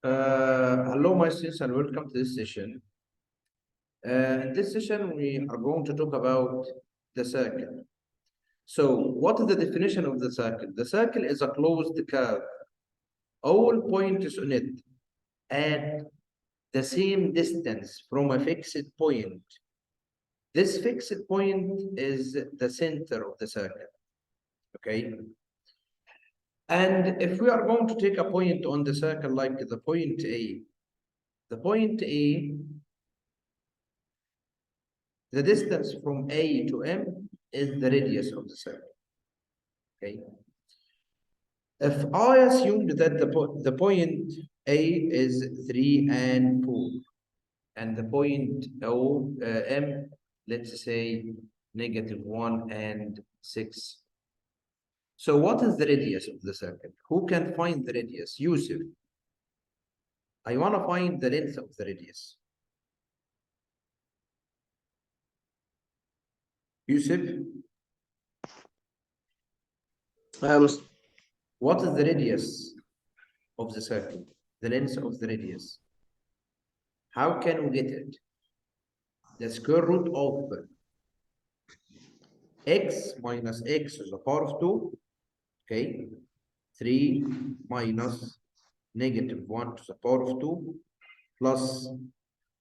Hello, my students, and welcome to this session. In this session, we are going to talk about the circle. So, what is the definition of the circle? The circle is a closed curve. All points on it at the same distance from a fixed point. This fixed point is the center of the circle. Okay. And if we are going to take a point on the circle like the point A, the distance from A to M is the radius of the circle. Okay. If I assumed that the point A is 3 and 4, and the point M, let's say -1 and 6. So what is the radius of the circle? Who can find the radius? Yusuf. I want to find the length of the radius. Yusuf? What is the radius of the circle? The length of the radius. How can we get it? The square root of x minus x to the power of 2, okay? 3 minus -1 to the power of 2 plus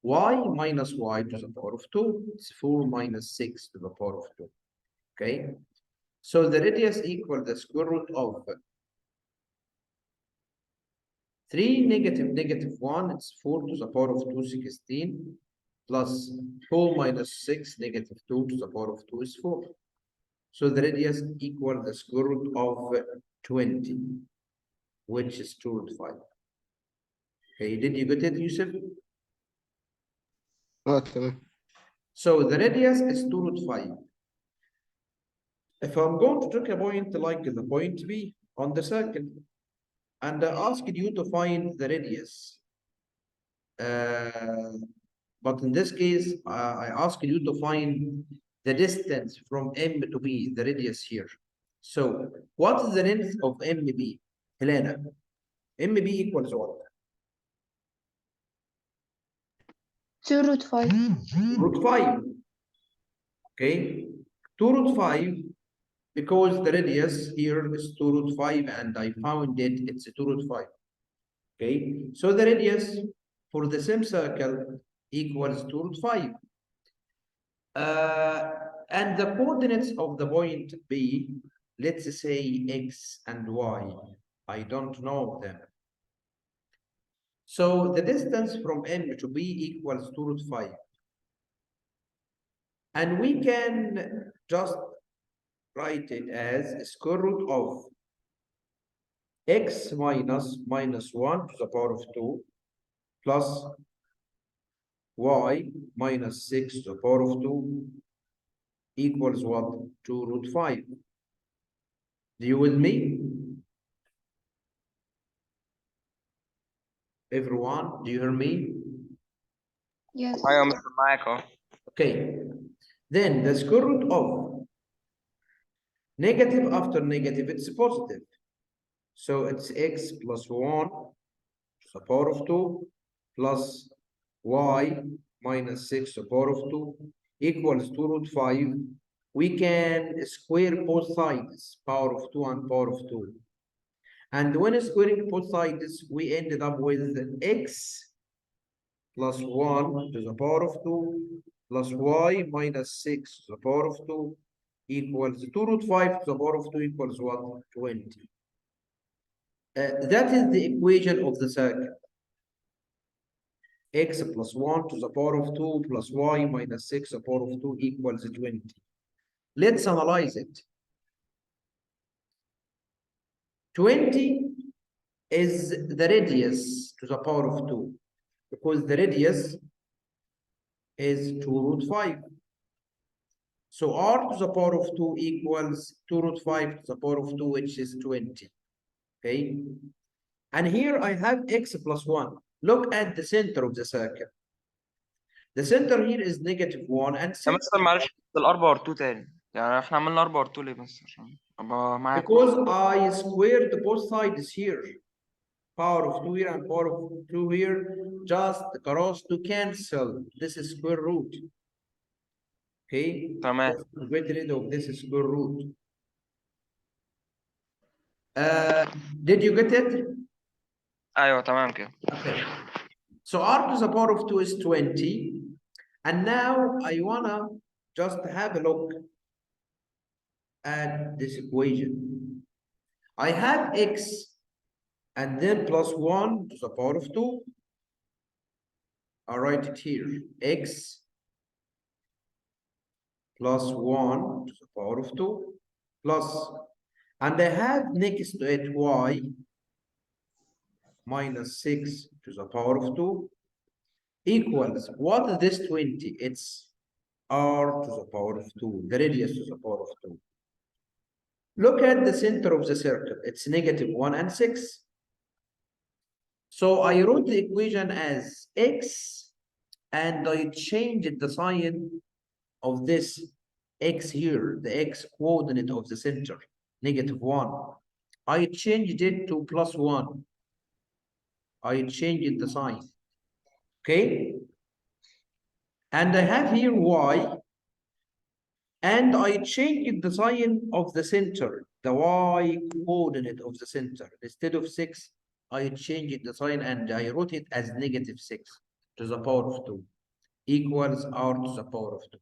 y minus y to the power of 2. It's 4 minus 6 to the power of 2, okay? So the radius equals the square root of 3 -1, it's 4 to the power of 2, 16, plus 4 minus 6, -2 to the power of 2 is 4. So the radius equals the square root of 20, which is 2 root 5. Okay, did you get it, Yusuf? So the radius is 2 root 5. If I'm going to take a point like the point B on the circle, and I asked you to find the radius, but in this case, I asked you to find the distance from M to B, the radius here. So what is the length of MB? Helena, MB equals what? 2 root 5. Root 5. Okay, 2 root 5, because the radius here is 2 root 5, and I found it's 2 root 5. Okay, so the radius for the same circle equals 2 root 5. And the coordinates of the point B, let's say x and y, I don't know them. So the distance from M to B equals 2 root 5. And we can just write it as square root of x minus -1 to the power of 2 plus y minus 6 to the power of 2 equals what? 2 root 5. Do you with me? Everyone, do you hear me? Yes. Okay. Then the square root of negative after negative, it's positive. So it's x plus 1 to the power of 2 plus y minus 6 to the power of 2 equals 2 root 5. We can square both sides, power of 2 and power of 2. And when squaring both sides, we ended up with x plus 1 to the power of 2 plus y minus 6 to the power of 2 equals 2 root 5 to the power of 2 equals what? 20. That is the equation of the circle. X plus 1 to the power of 2 plus y minus 6 to the power of 2 equals 20. Let's analyze it. 20 is the radius to the power of 2, because the radius is 2 root 5. So r to the power of 2 equals 2 root 5 to the power of 2, which is 20. Okay? And here I have x plus 1. Look at the center of the circle. The center here is -1 and 6. مستر معلش الار باور 2 تاني، يعني احنا عملنا ار باور 2 ليه بس عشان ابقى معاك. Because I squared both sides here. power of 2 here and power of 2 here, just cross to cancel. This is square root. Okay, تمام. just get rid of this square root. Did you get it? ايوه تمام كده. Okay. So r to the power of 2 is 20. And now I wanna just have a look at this equation. I have x and then plus 1 to the power of 2. I'll write it here. X plus 1 to the power of 2 plus, and I have next to it y minus 6 to the power of 2 equals, what is this 20? It's r to the power of 2, the radius to the power of 2. Look at the center of the circle. It's negative 1 and 6. So I wrote the equation as x, and I changed the sign of this x here, the x coordinate of the center, negative 1. I changed it to plus 1. I changed the sign. Okay? And I have here y, and I changed the sign of the center, the y coordinate of the center. Instead of 6, I changed the sign and I wrote it as negative 6 to the power of 2 equals r to the power of 2.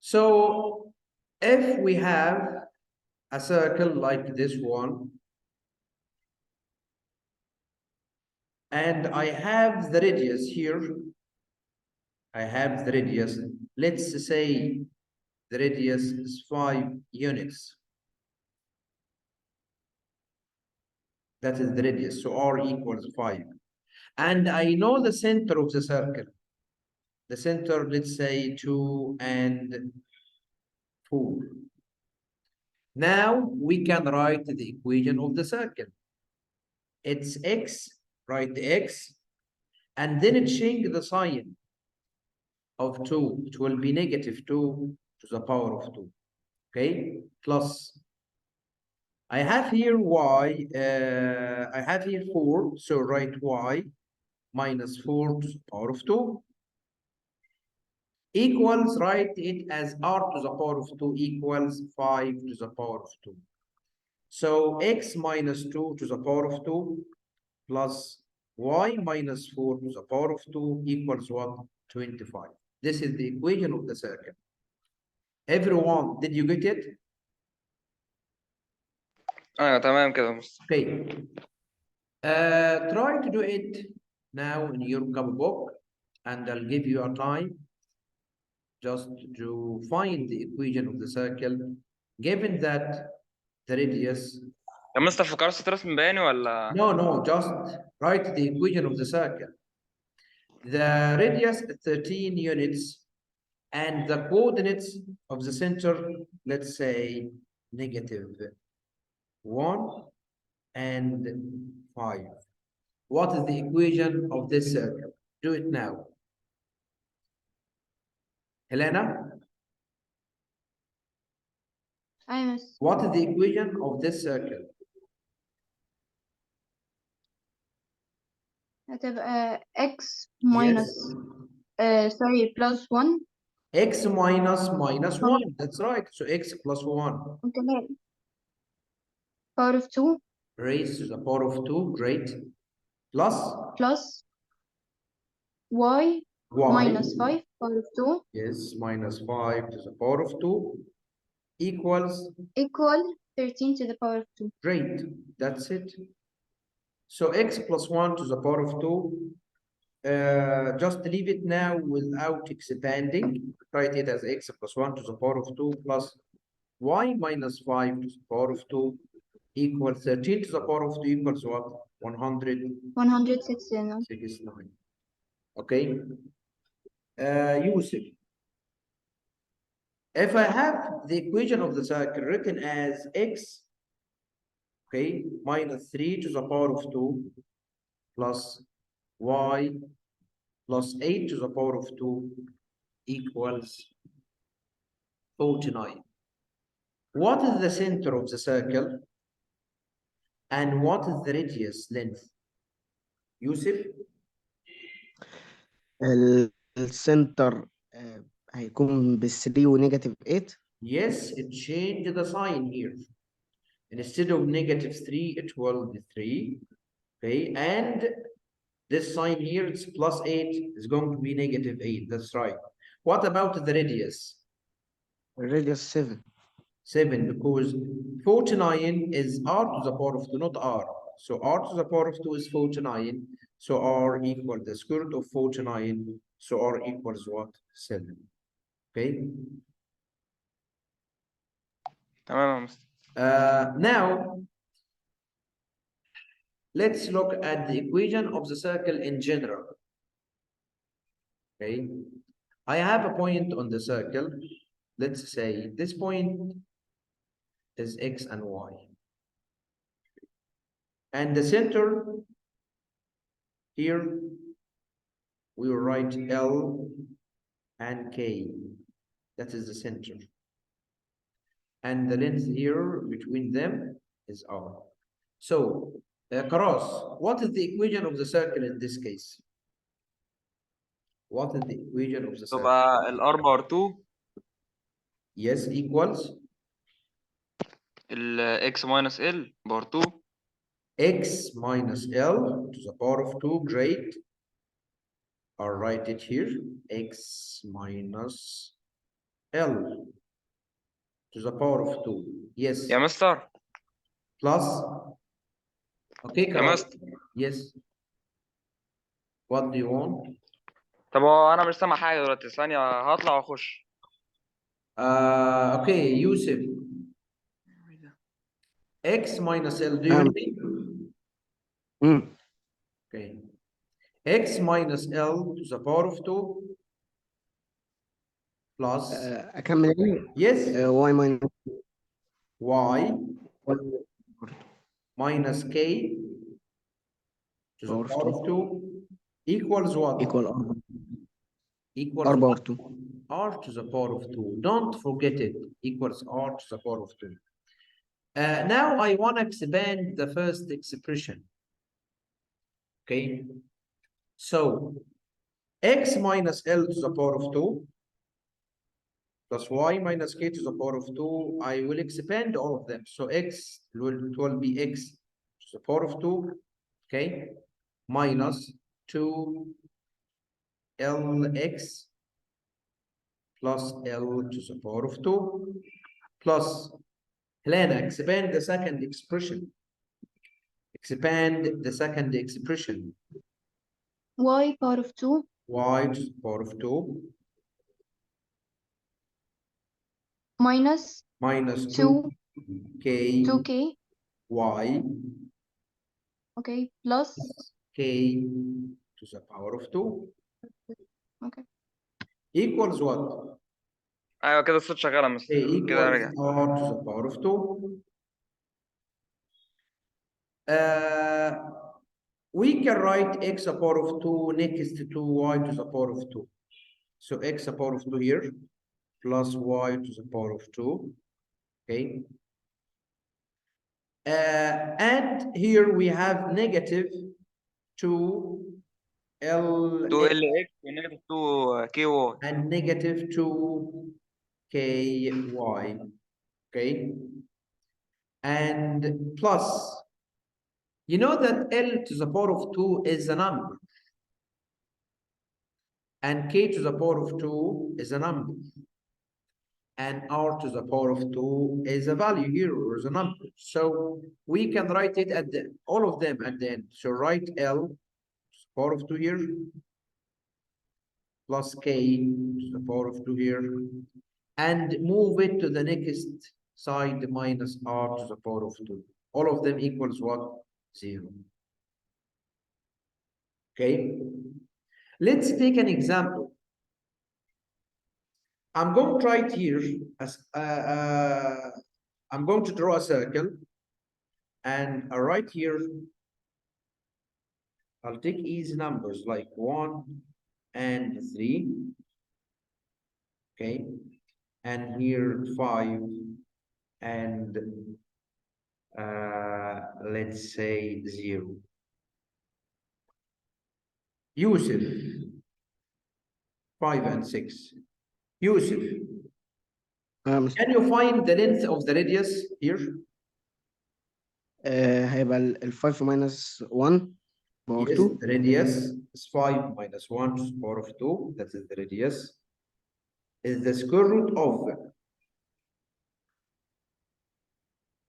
So if we have a circle like this one, and I have the radius here, I have the radius, let's say the radius is 5 units. That is the radius, so r equals 5. And I know the center of the circle. The center, let's say 2 and 4. Now we can write the equation of the circle. It's x, write the x, and then change the sign of 2. It will be negative 2 to the power of 2. Okay, plus. I have here y, I have here 4, so write y minus 4 to the power of 2 equals, write it as r to the power of 2 equals 5 to the power of 2. So x minus 2 to the power of 2 plus y minus 4 to the power of 2 equals what? 25. This is the equation of the circle. Everyone, did you get it? ايوه تمام كده يا مستر. Okay. Try to do it now in your book, and I'll give you a time just to find the equation of the circle, given that the radius. يا مستر فكرت ترسم بياني ولا؟ No, just write the equation of the circle. The radius is 13 units, and the coordinates of the center, let's say negative 1 and 5. What is the equation of this circle? Do it now. Helena, what is the equation of this circle? هتبقى x minus sorry plus 1 X minus 1. That's right. So x plus 1. okay. Power of 2 Raised to the power of 2. Great. Plus y minus 5 power of 2 yes, minus 5 to the power of 2 equals equal 13 to the power of 2. Great. That's it. So x plus 1 to the power of 2. Just leave it now without expanding. Write it as x plus 1 to the power of 2 plus y minus 5 to the power of 2 equals 13 to the power of 2 equals what? 169. 169. Okay. Yusuf. If I have the equation of the circle written as x, okay, minus 3 to the power of 2 plus y plus 8 to the power of 2 equals 49. What is the center of the circle? And what is the radius length? Yusuf? السنتر هيكون بال3 ونيجاتيف 8. Yes, it changed the sign here. Instead of -3, it will be 3. Okay, and this sign here, it's +8, is going to be -8. That's right. What about the radius? الراديوس 7. 7, because 49 is r to the power of 2, not r. So r to the power of 2 is 49. So r equals the square root of 49. So r equals what? 7. Okay. تمام يا مستر. Now, let's look at the equation of the circle in general. Okay. I have a point on the circle. Let's say this point is x and y. And the center here, we will write L and K. That is the center. And the length here between them is R. So, Karas, what is the equation of the circle in this case? What is the equation of the circle? تبقى الار باور 2 Yes, equals الاكس ماينس ال باور 2 x minus L to the power of 2, great. I'll write it here, x minus L to the power of 2. Yes, يا مستر. plus. Okay, يا Karas. مستر. Yes. What do you want? طب هو انا مش سامع حاجه دلوقتي، ثانيه هطلع واخش. Okay, Yusuf. X minus L, do you hear me? Okay. X minus L to the power of 2 plus. أكمل إيه؟ Yes. y minus Y minus K to the Power power of 2 equals what? equal r. Equals r what? power 2. R to the power of 2. Don't forget it. Equals R to the power of 2. Now I want to expand the first expression. Okay. So x minus L to the power of 2 plus y minus k to the power of 2. I will expand all of them. So x will be x to the power of 2. Okay. Minus 2 lx plus L to the power of 2 plus Helena, expand the second expression. Expand the second expression. y power of 2 Y to the power of 2 minus minus 2 2k 2k, y okay, plus, k to the power of 2 okay, equals what? ايوه كده الصوت شغال يا k مستر. كده equals رجع. r to the power of 2. We can write x to the power of 2 next to y to the power of 2. So x to the power of 2 here plus y to the power of 2. Okay. And here we have negative 2 L 2 ال اكس ونيجاتيف 2 كي واي. and negative 2 ky. Okay. And plus, you know that L to the power of 2 is a number. And k to the power of 2 is a number. And r to the power of 2 is a value here, or is a number. So we can write it at the all of them at the end. So write L to the power of 2 here plus k to the power of 2 here, and move it to the next side minus r to the power of 2. All of them equals what? 0. Okay. Let's take an example. I'm going to write here as I'm going to draw a circle, and I write here. I'll take easy numbers like 1 and 3. Okay, and here 5 and let's say 0. Yusuf, 5 and 6. Yusuf, can you find the length of the radius here? هيبقى ال 5 minus 1 power Yes, 2. the radius is 5 minus 1 to the power of 2. That is the radius. Is the square root of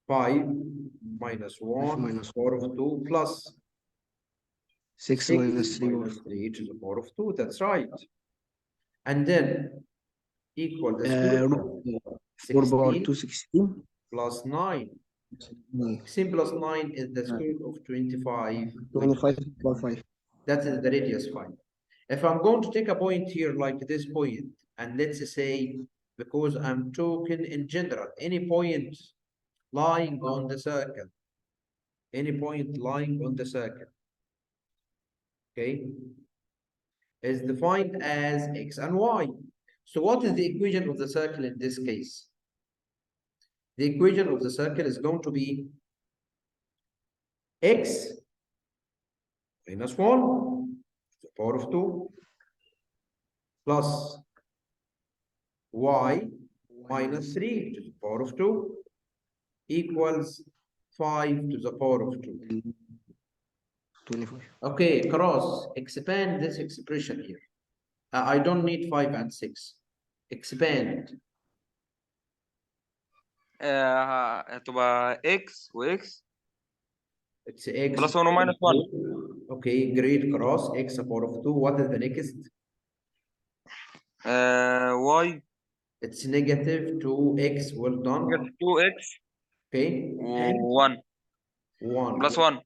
5 minus 1 minus to the power of 2 plus 6 minus 3 minus 3 to the power of 2. That's right. And then equal the square root of 4 power 16 2 16. plus 9. 16 plus 9 is the square root of 25. 25 power 5. That is the radius 5. If I'm going to take a point here like this point, and let's say, because I'm talking in general, any point lying on the circle, any point lying on the circle, okay, is defined as x and y. So what is the equation of the circle in this case? The equation of the circle is going to be x minus 1 to the power of 2 plus y minus 3 to the power of 2 equals 5 to the power of 2. 25. Okay, cross, expand this expression here. I don't need 5 and 6. Expand. هتبقى x و x It's x. plus 1 minus 1. Okay, great, cross, x power of 2. What is the next? y It's negative 2x. Well done. negative 2x Okay. And 1 1 plus 1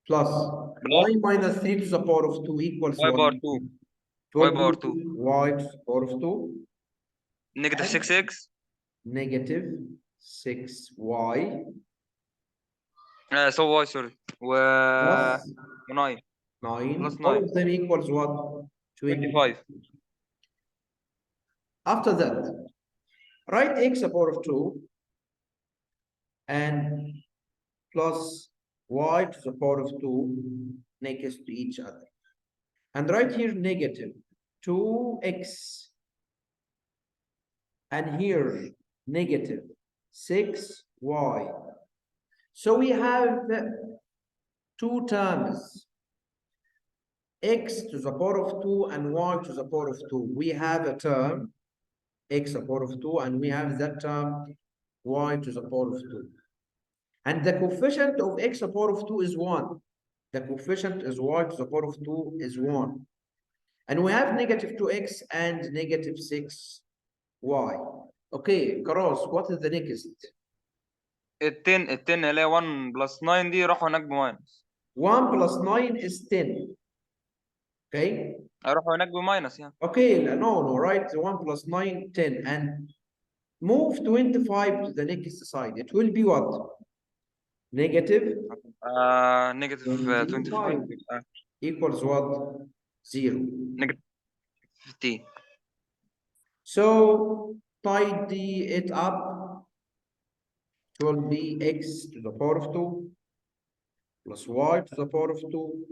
plus plus y minus 3 to the power of 2 equals y power 2 y power 2 y to the power of 2 negative and 6x negative 6y so y sorry و plus 9 9. plus All 9 of them equals what? 25. After that, write x power of 2 and plus y to the power of 2 next to each other. And right here negative 2x and here negative 6y. So we have two terms, x to the power of 2 and y to the power of 2. We have a term x to the power of 2 and we have that term y to the power of 2. And the coefficient of x to the power of 2 is 1. The coefficient is y to the power of 2 is 1. And we have negative 2x and negative 6y. Okay, Karos, what is the next? ال 10 اللي هي 1 plus 9 دي راحوا هناك بماينس 1 plus 9 is 10. Okay? هيروحوا هناك بماينس يعني. Okay, no, right? 1 plus 9, 10. And move 25 to the next side. It will be what? Negative? Negative 25 equals what? 0. negative 15. So tidy it up. It will be x to the power of 2 plus y to the power of 2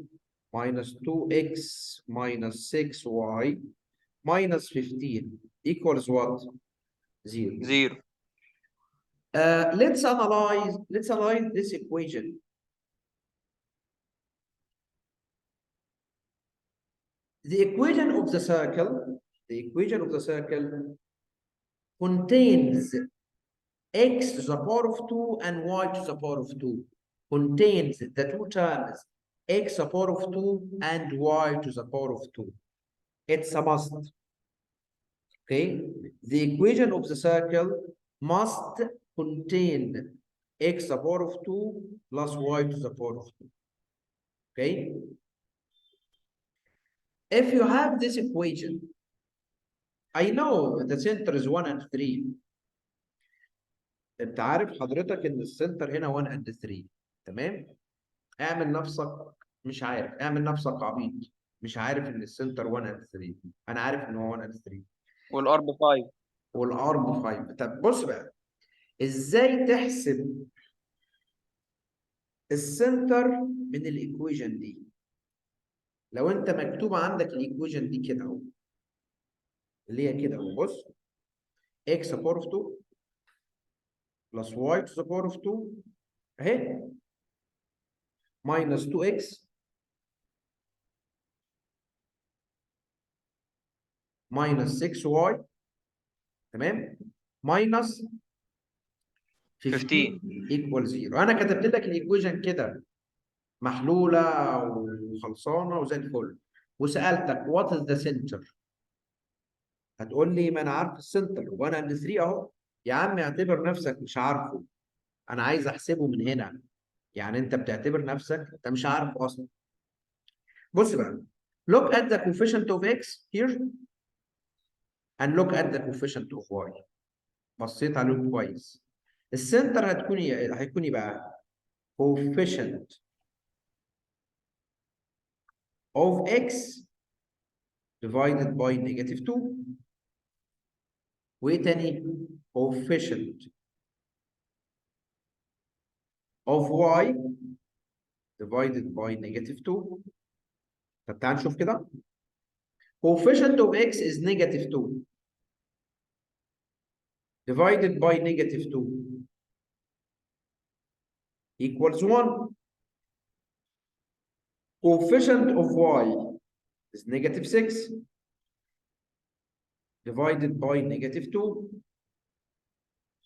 minus 2x minus 6y minus 15 equals what? 0. 0. Let's analyze this equation. The equation of the circle contains x to the power of 2 and y to the power of 2. Contains the two terms x to the power of 2 and y to the power of 2. It's a must. Okay, the equation of the circle must contain x to the power of 2 plus y to the power of 2. Okay, if you have this equation, I know the center is 1 and 3. انت عارف حضرتك ان السنتر هنا 1 and 3. تمام؟ اعمل نفسك مش عارف، اعمل نفسك عبيط، مش عارف ان السنتر 1 and 3. انا عارف ان هو 1 and 3. والار ب 5 والار ب 5. طب بص بقى، ازاي تحسب السنتر من الايكويجن دي. لو انت مكتوب عندك الايكويجن دي كده اهو، اللي هي كده اهو، بص x باور اوف 2 بلس y to the power of 2 اهي minus 2x minus 6y تمام minus 15 equal 0. انا كتبت لك الايكويجن كده محلوله وخلصانه وزي الفل، وسالتك وات از ذا سنتر، هتقول لي ما انا عارف السنتر 1 and 3 اهو. يا عم اعتبر نفسك مش عارفه، انا عايز احسبه من هنا. يعني انت بتعتبر نفسك انت مش عارفه اصلا. بص بقى، look at the coefficient of x here and look at the coefficient of y. بصيت عليهم كويس. السنتر هيكون بقى coefficient of x divided by -2. وايه تاني؟ coefficient of y divided by -2. طب تعال نشوف كده. coefficient of x is -2 divided by -2 equals 1. Coefficient of y is -6 divided by -2.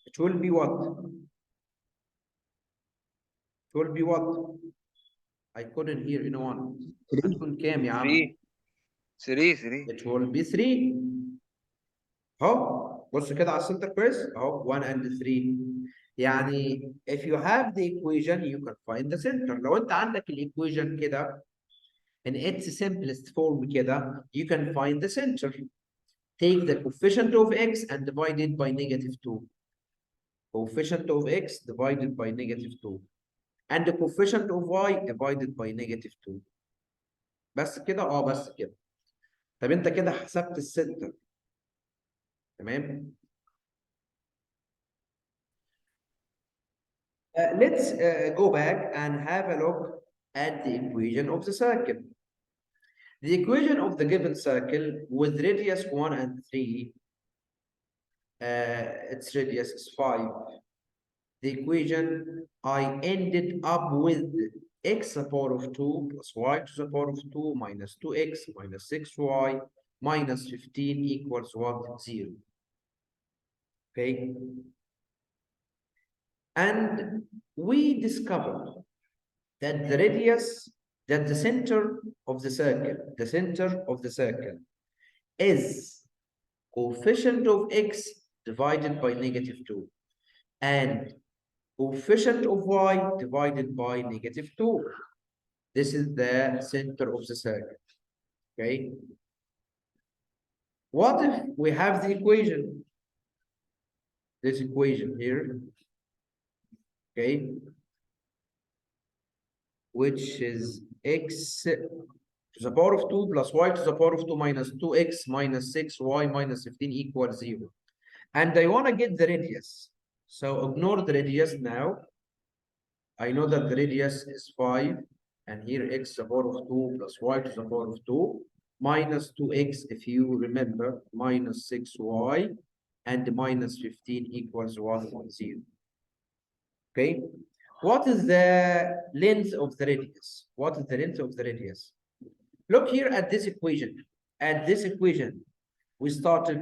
It will be what? It will be what? I couldn't hear anyone. هتكون كام يا عم؟ 3. It will be 3. اهو بص كده على السنتر كويس اهو 1 and 3. يعني if you have the equation you can find the center. لو انت عندك الايكويشن كده in its simplest form كده you can find the center. Take the coefficient of x and divide it by -2. Coefficient of x divided by -2 and the coefficient of y divided by -2. بس كده بس كده. طب انت كده حسبت السنتر تمام. Let's go back and have a look at the equation of the circle. The equation of the given circle with radius 1 and 3, its radius is 5. The equation I ended up with x to the power of 2 plus y to the power of 2 minus 2x minus 6y minus 15 equals what? 0. Okay. And we discovered that the radius, that the center of the circle, is coefficient of x divided by -2 and coefficient of y divided by -2. This is the center of the circle. Okay. What if we have the equation? This equation here. Okay. Which is x to the power of 2 plus y to the power of 2 minus 2x minus 6y minus 15 equals 0. And I want to get the radius. So ignore the radius now. I know that the radius is 5. And here x to the power of 2 plus y to the power of 2 minus 2x, if you remember, minus 6y and minus 15 equals 1.0. Okay. What is the length of the radius? What is the length of the radius? Look here at this equation. At this equation, we started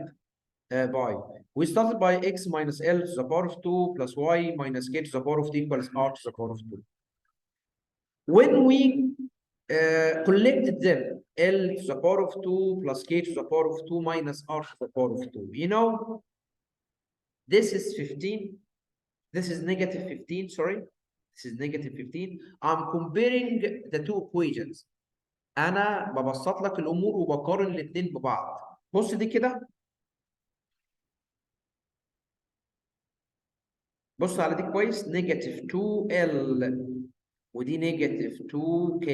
by x minus l to the power of 2 plus y minus k to the power of 2 equals r to the power of 2. When we collected them, l to the power of 2 plus k to the power of 2 minus r to the power of 2, you know, this is 15. This is -15, sorry. This is -15. I'm comparing the two equations. أنا ببسط لك الأمور وبقارن الاتنين ببعض. بص دي كده. بص على دي كويس. -2L ودي -2K.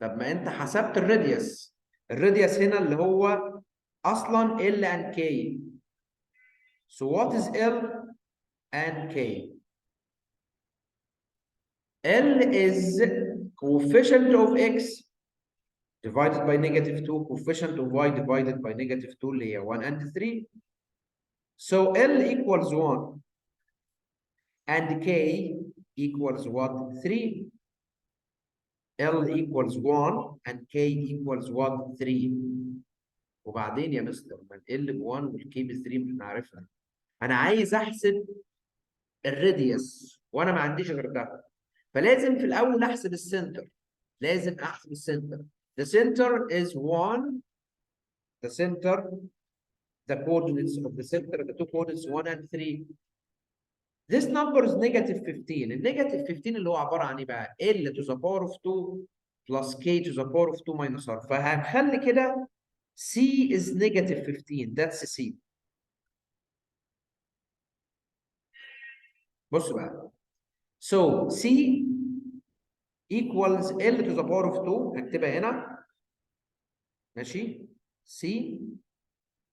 طب ما أنت حسبت الراديوس. الراديوس هنا اللي هو أصلا L and K. So what is L and K? L is coefficient of x divided by -2, coefficient of y divided by -2 اللي هي 1 and 3. So L equals 1 and K equals what? 3. L equals 1 and K equals what? 3. وبعدين يا مستر ما ال ب 1 والكي ب 3 مش عارفها. انا عايز احسب الراديوس وانا ما عنديش غير ده. فلازم في الاول احسب السنتر. لازم احسب السنتر. The center is 1. The center, the coordinates of the center, the two coordinates 1 and 3. This number is -15. النيجاتيف 15 اللي هو عباره عن ايه بقى؟ L to the power of 2 plus K to the power of 2 minus R. فهنخلي كده C is -15. That's C. بص بقى. So C equals L to the power of 2. هكتبها هنا. ماشي؟ C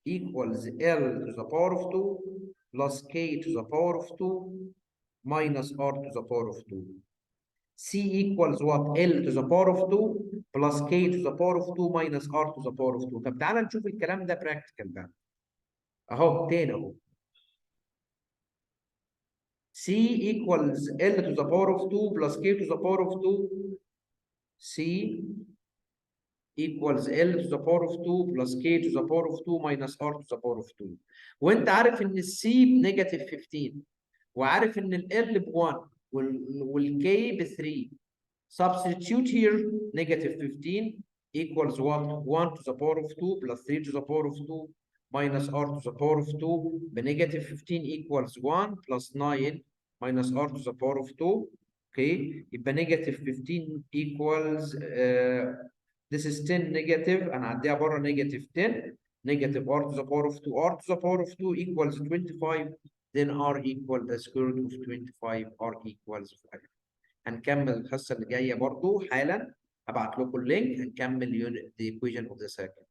equals L to the power of 2 plus K to the power of 2 minus R to the power of 2. C equals what? L to the power of 2 plus K to the power of 2 minus R to the power of 2. طب تعالى نشوف الكلام ده براكتيكال بقى. اهو تاني اهو. C equals L to the power of 2 plus K to the power of 2. C equals L to the power of 2 plus K to the power of 2 minus R to the power of 2. وانت عارف ان السي بنيجاتيف 15 وعارف ان ال ب 1 والكي ب 3. Substitute here -15 equals what? 1 to the power of 2 plus 3 to the power of 2 minus R to the power of 2 ب-15 equals 1 plus 9 minus R to the power of 2. Okay, يبقى -15 equals this is 10 negative. أنا هعديها بره -10 negative R to the power of 2. R to the power of 2 equals 25. Then R equal the square root of 25. R equals 5. هنكمل الحصه اللي جايه برضو حالا. هبعت لكم اللينك. هنكمل the equation of the circle.